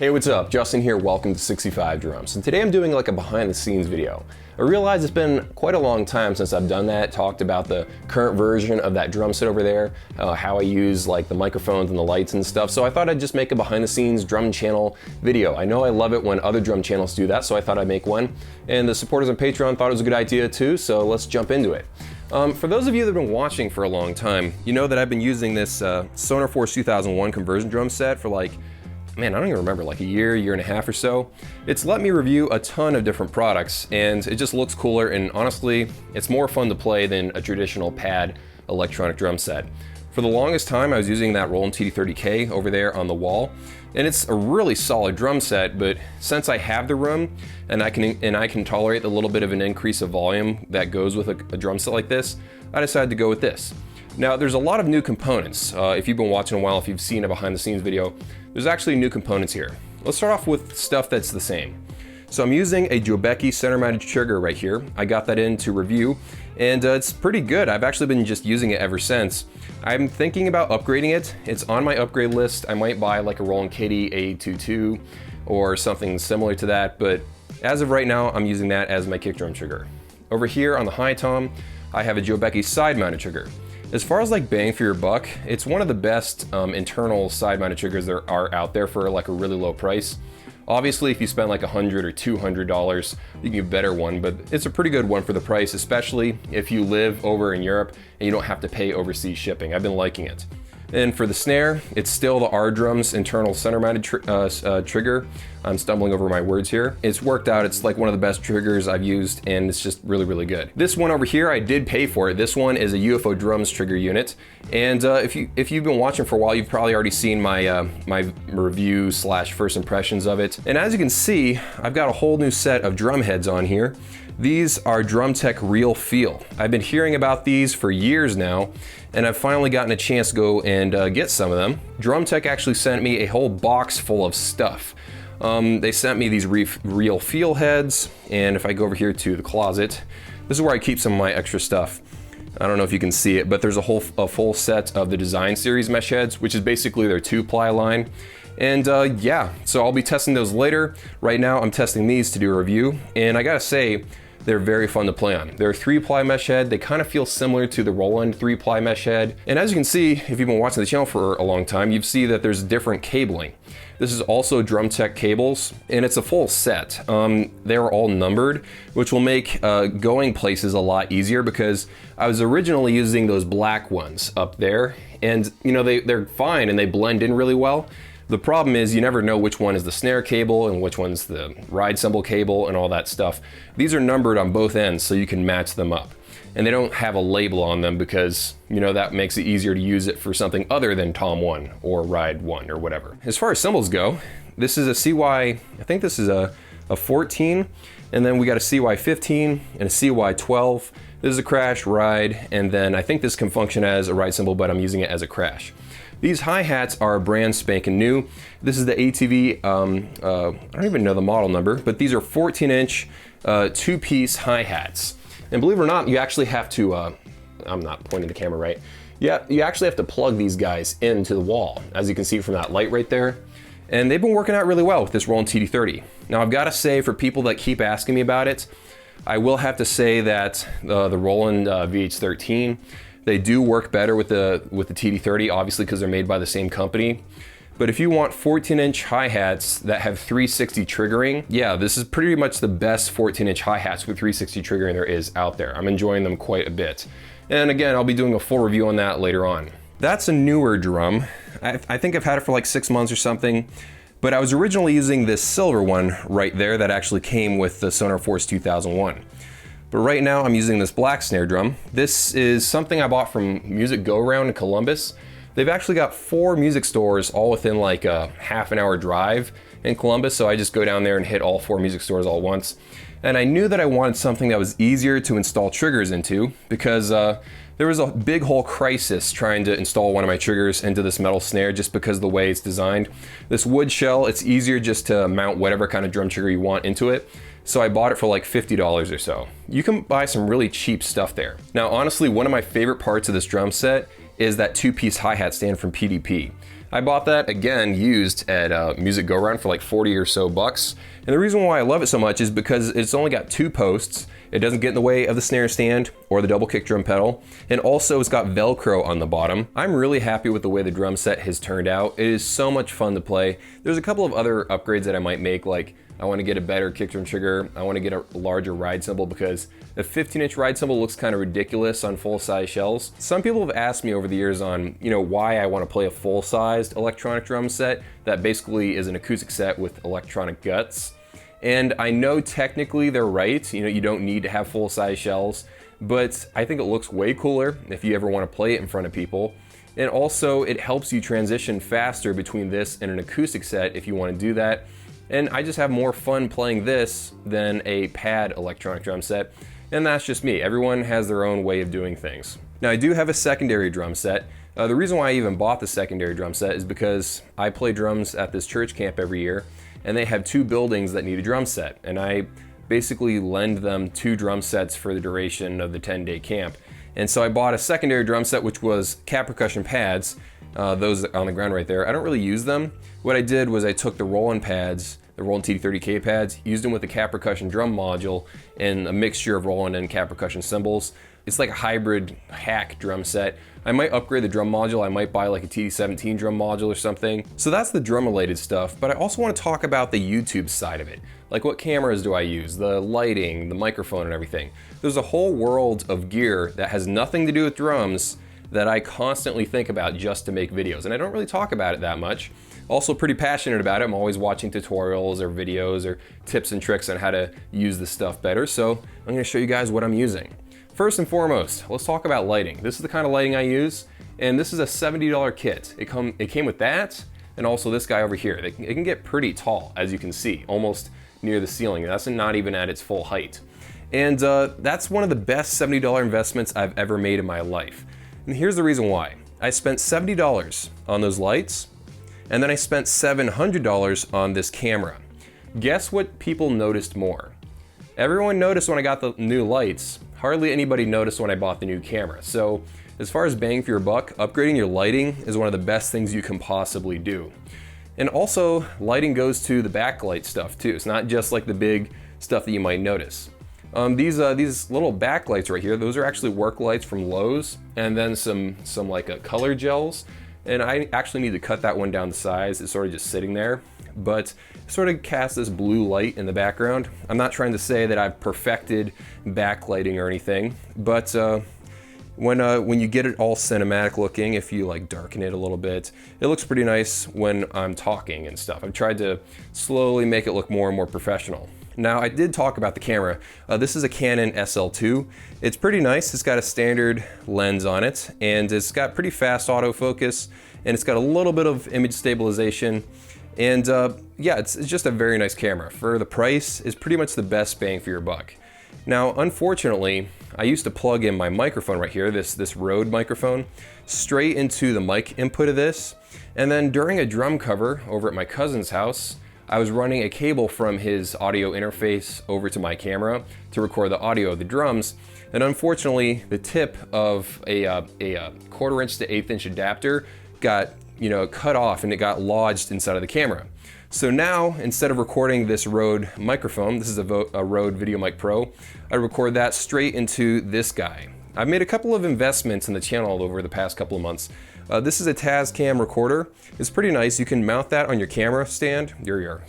Hey, what's up? Justin here, welcome to 65 Drums. And today I'm doing like a behind the scenes video. I realize it's been quite a long time since I've done that, talked about the current version of that drum set over there, how I use like the microphones and the lights and stuff. So I thought I'd just make a behind the scenes drum channel video. I know I love it when other drum channels do that, so I thought I'd make one. And the supporters on Patreon thought it was a good idea too, so let's jump into it. For those of you that have been watching for a long time, you know that I've been using this Sonor Force 2001 conversion drum set for like, man, I don't even remember, like a year and a half or so. It's let me review a ton of different products, and it just looks cooler, and honestly, it's more fun to play than a traditional pad electronic drum set. For the longest time, I was using that Roland TD30K over there on the wall, and it's a really solid drum set, but since I have the room, and I can tolerate a little bit of an increase of volume that goes with a drum set like this, I decided to go with this. Now, there's a lot of new components. If you've been watching a while, if you've seen a behind the scenes video, there's actually new components here. Let's start off with stuff that's the same. So I'm using a Jobeki center mounted trigger right here. I got that in to review, and it's pretty good. I've actually been just using it ever since. I'm thinking about upgrading it. It's on my upgrade list. I might buy like a Roland KD-A22 or something similar to that, but as of right now, I'm using that as my kick drum trigger. Over here on the high tom, I have a Jobeki side mounted trigger. As far as like bang for your buck, it's one of the best internal side-mounted triggers there are out there for like a really low price. Obviously, if you spend like $100 or $200, you can get a better one, but it's a pretty good one for the price, especially if you live over in Europe and you don't have to pay overseas shipping. I've been liking it. And for the snare, it's still the R-Drums internal center-mounted trigger. I'm stumbling over my words here. It's worked out. It's like one of the best triggers I've used, and it's just really, really good. This one over here, I did pay for it. This one is a UFO Drums trigger unit. And if you've been watching for a while, you've probably already seen my my review / first impressions of it. And as you can see, I've got a whole new set of drum heads on here. These are DrumTech Real Feel. I've been hearing about these for years now, and I've finally gotten a chance to go and get some of them. DrumTech actually sent me a whole box full of stuff. They sent me these Real Feel heads, and if I go over here to the closet, this is where I keep some of my extra stuff. I don't know if you can see it, but there's a full set of the Design Series mesh heads, which is basically their 2-ply line. And yeah, so I'll be testing those later. Right now, I'm testing these to do a review, and I gotta say, they're very fun to play on. They're a 3-ply mesh head. They kind of feel similar to the Roland 3-ply mesh head. And as you can see, if you've been watching the channel for a long time, you see that there's different cabling. This is also DrumTech cables, and it's a full set. They're all numbered, which will make going places a lot easier, because I was originally using those black ones up there, and you know, they're fine and they blend in really well. The problem is you never know which one is the snare cable and which one's the ride cymbal cable and all that stuff. These are numbered on both ends so you can match them up. And they don't have a label on them because, you know, that makes it easier to use it for something other than Tom 1 or Ride 1 or whatever. As far as cymbals go, this is a CY, I think this is a 14, and then we got a CY 15 and a CY 12. This is a crash, ride, and then I think this can function as a ride cymbal, but I'm using it as a crash. These hi-hats are brand spanking new. This is the ATV, I don't even know the model number, but these are 14-inch 2-piece hi-hats. And believe it or not, you actually have to, I'm not pointing the camera right. Yeah, you actually have to plug these guys into the wall, as you can see from that light right there. And they've been working out really well with this Roland TD30. Now I've got to say, for people that keep asking me about it, I will have to say that the Roland VH13, they do work better with the TD30, obviously because they're made by the same company. But if you want 14-inch hi-hats that have 360 triggering, yeah, this is pretty much the best 14-inch hi-hats with 360 triggering there is out there. I'm enjoying them quite a bit. And again, I'll be doing a full review on that later on. That's a newer drum. I think I've had it for like 6 months or something, but I was originally using this silver one right there that actually came with the Sonor Force 2001. But right now I'm using this black snare drum. This is something I bought from Music Go Round in Columbus. They've actually got 4 music stores all within like a half-an-hour drive in Columbus, so I just go down there and hit all 4 music stores all at once. And I knew that I wanted something that was easier to install triggers into, because there was a big whole crisis trying to install one of my triggers into this metal snare just because of the way it's designed. This wood shell, it's easier just to mount whatever kind of drum trigger you want into it. So I bought it for like $50 or so. You can buy some really cheap stuff there. Now honestly, one of my favorite parts of this drum set is that 2-piece hi-hat stand from PDP. I bought that, again, used at Music Go Round for like 40 or so bucks. And the reason why I love it so much is because it's only got 2 posts. It doesn't get in the way of the snare stand or the double kick drum pedal. And also it's got Velcro on the bottom. I'm really happy with the way the drum set has turned out. It is so much fun to play. There's a couple of other upgrades that I might make, like I want to get a better kick drum trigger. I want to get a larger ride cymbal because the 15-inch ride cymbal looks kind of ridiculous on full-size shells. Some people have asked me over the years on, why I want to play a full-sized electronic drum set that basically is an acoustic set with electronic guts. And I know technically they're right. You don't need to have full-size shells, but I think it looks way cooler if you ever want to play it in front of people. And also it helps you transition faster between this and an acoustic set if you want to do that. And I just have more fun playing this than a pad electronic drum set. And that's just me. Everyone has their own way of doing things. Now I do have a secondary drum set. The reason why I even bought the secondary drum set is because I play drums at this church camp every year, and they have 2 buildings that need a drum set. And I basically lend them 2 drum sets for the duration of the 10-day camp. And so I bought a secondary drum set, which was cat percussion pads. Those on the ground right there. I don't really use them. What I did was I took the Roland pads, the Roland TD30K pads, used them with the cat percussion drum module and a mixture of Roland and cat percussion cymbals. It's like a hybrid hack drum set. I might upgrade the drum module. I might buy like a TD17 drum module or something. So that's the drum related stuff, but I also want to talk about the YouTube side of it. Like what cameras do I use, the lighting, the microphone and everything. There's a whole world of gear that has nothing to do with drums that I constantly think about just to make videos, and I don't really talk about it that much. Also pretty passionate about it. I'm always watching tutorials or videos or tips and tricks on how to use this stuff better, so I'm going to show you guys what I'm using. First and foremost, let's talk about lighting. This is the kind of lighting I use, and this is a $70 kit. It came with that, and also this guy over here. It can get pretty tall, as you can see, almost near the ceiling. That's not even at its full height. And that's one of the best $70 investments I've ever made in my life. And here's the reason why. I spent $70 on those lights, and then I spent $700 on this camera. Guess what people noticed more? Everyone noticed when I got the new lights. Hardly anybody noticed when I bought the new camera. So as far as bang for your buck, upgrading your lighting is one of the best things you can possibly do. And also, lighting goes to the backlight stuff too. It's not just like the big stuff that you might notice. These little backlights right here, those are actually work lights from Lowe's, and then some like color gels. And I actually need to cut that one down to size. It's sort of just sitting there, but it sort of casts this blue light in the background. I'm not trying to say that I've perfected backlighting or anything, but when you get it all cinematic looking, if you like darken it a little bit, it looks pretty nice when I'm talking and stuff. I've tried to slowly make it look more and more professional. Now, I did talk about the camera. This is a Canon SL2. It's pretty nice. It's got a standard lens on it, and it's got pretty fast autofocus, and it's got a little bit of image stabilization. And yeah, it's just a very nice camera. For the price, it's pretty much the best bang for your buck. Now, unfortunately, I used to plug in my microphone right here, this Rode microphone, straight into the mic input of this. And then during a drum cover over at my cousin's house, I was running a cable from his audio interface over to my camera to record the audio of the drums. And unfortunately, the tip of a 1/4 inch to 1/8 inch adapter got cut off, and it got lodged inside of the camera. So now, instead of recording this Rode microphone, this is a Rode VideoMic Pro, I record that straight into this guy. I've made a couple of investments in the channel over the past couple of months. This is a Tascam Recorder. It's pretty nice. You can mount that on your camera stand, your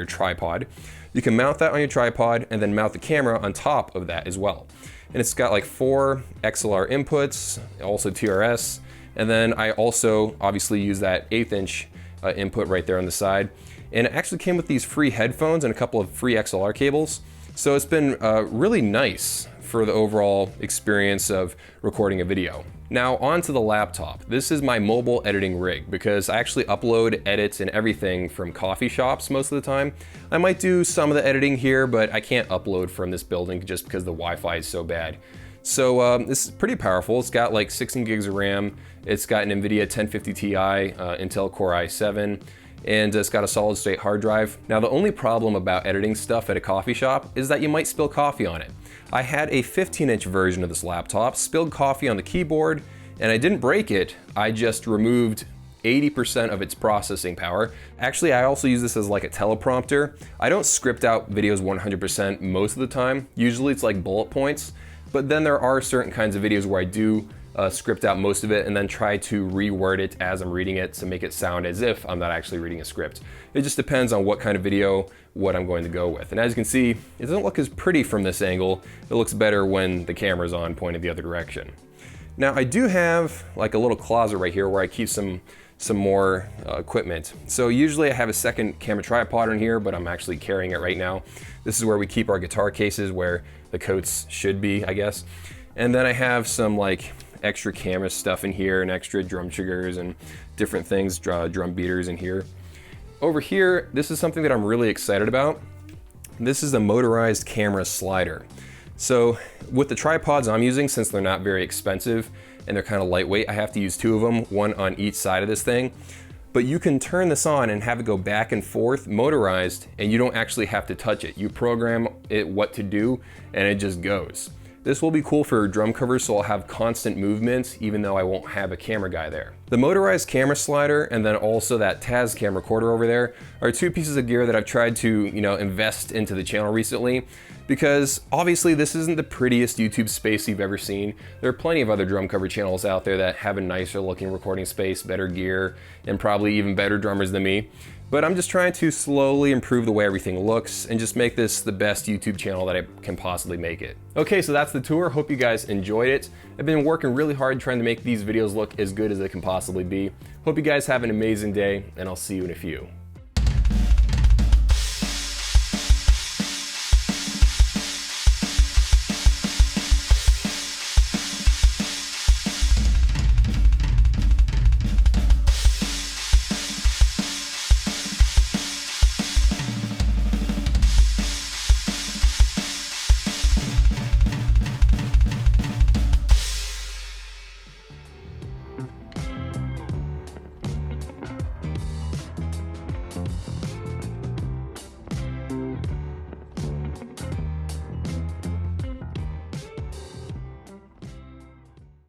tripod. You can mount that on your tripod and then mount the camera on top of that as well. And it's got like 4 XLR inputs, also TRS, and then I also obviously use that 1/8 inch input right there on the side. And it actually came with these free headphones and a couple of free XLR cables. So it's been really nice for the overall experience of recording a video. Now onto the laptop. This is my mobile editing rig because I actually upload edits and everything from coffee shops most of the time. I might do some of the editing here, but I can't upload from this building just because the Wi-Fi is so bad. So this is pretty powerful. It's got like 16 gigs of RAM. It's got an NVIDIA 1050 Ti Intel Core i7. And it's got a solid state hard drive. Now the only problem about editing stuff at a coffee shop is that you might spill coffee on it. I had a 15-inch version of this laptop, spilled coffee on the keyboard, and I didn't break it. I just removed 80% of its processing power. Actually, I also use this as like a teleprompter. I don't script out videos 100% most of the time. Usually it's like bullet points, but then there are certain kinds of videos where I do script out most of it and then try to reword it as I'm reading it to make it sound as if I'm not actually reading a script. It just depends on what kind of video, what I'm going to go with. And as you can see, it doesn't look as pretty from this angle. It looks better when the camera's on, pointed the other direction. Now I do have like a little closet right here where I keep some more equipment. So usually I have a second camera tripod in here, but I'm actually carrying it right now. This is where we keep our guitar cases, where the coats should be, I guess. And then I have some like extra camera stuff in here and extra drum triggers and different things, drum beaters in here. Over here, this is something that I'm really excited about. This is a motorized camera slider. So with the tripods I'm using, since they're not very expensive and they're kind of lightweight, I have to use two of them, one on each side of this thing. But you can turn this on and have it go back and forth motorized, and you don't actually have to touch it. You program it what to do and it just goes. This will be cool for drum covers, so I'll have constant movement even though I won't have a camera guy there. The motorized camera slider and then also that Tascam Recorder over there are two pieces of gear that I've tried to, invest into the channel recently, because obviously this isn't the prettiest YouTube space you've ever seen. There are plenty of other drum cover channels out there that have a nicer looking recording space, better gear, and probably even better drummers than me. But I'm just trying to slowly improve the way everything looks and just make this the best YouTube channel that I can possibly make it. Okay, so that's the tour. Hope you guys enjoyed it. I've been working really hard trying to make these videos look as good as they can possibly be. Hope you guys have an amazing day, and I'll see you in a few.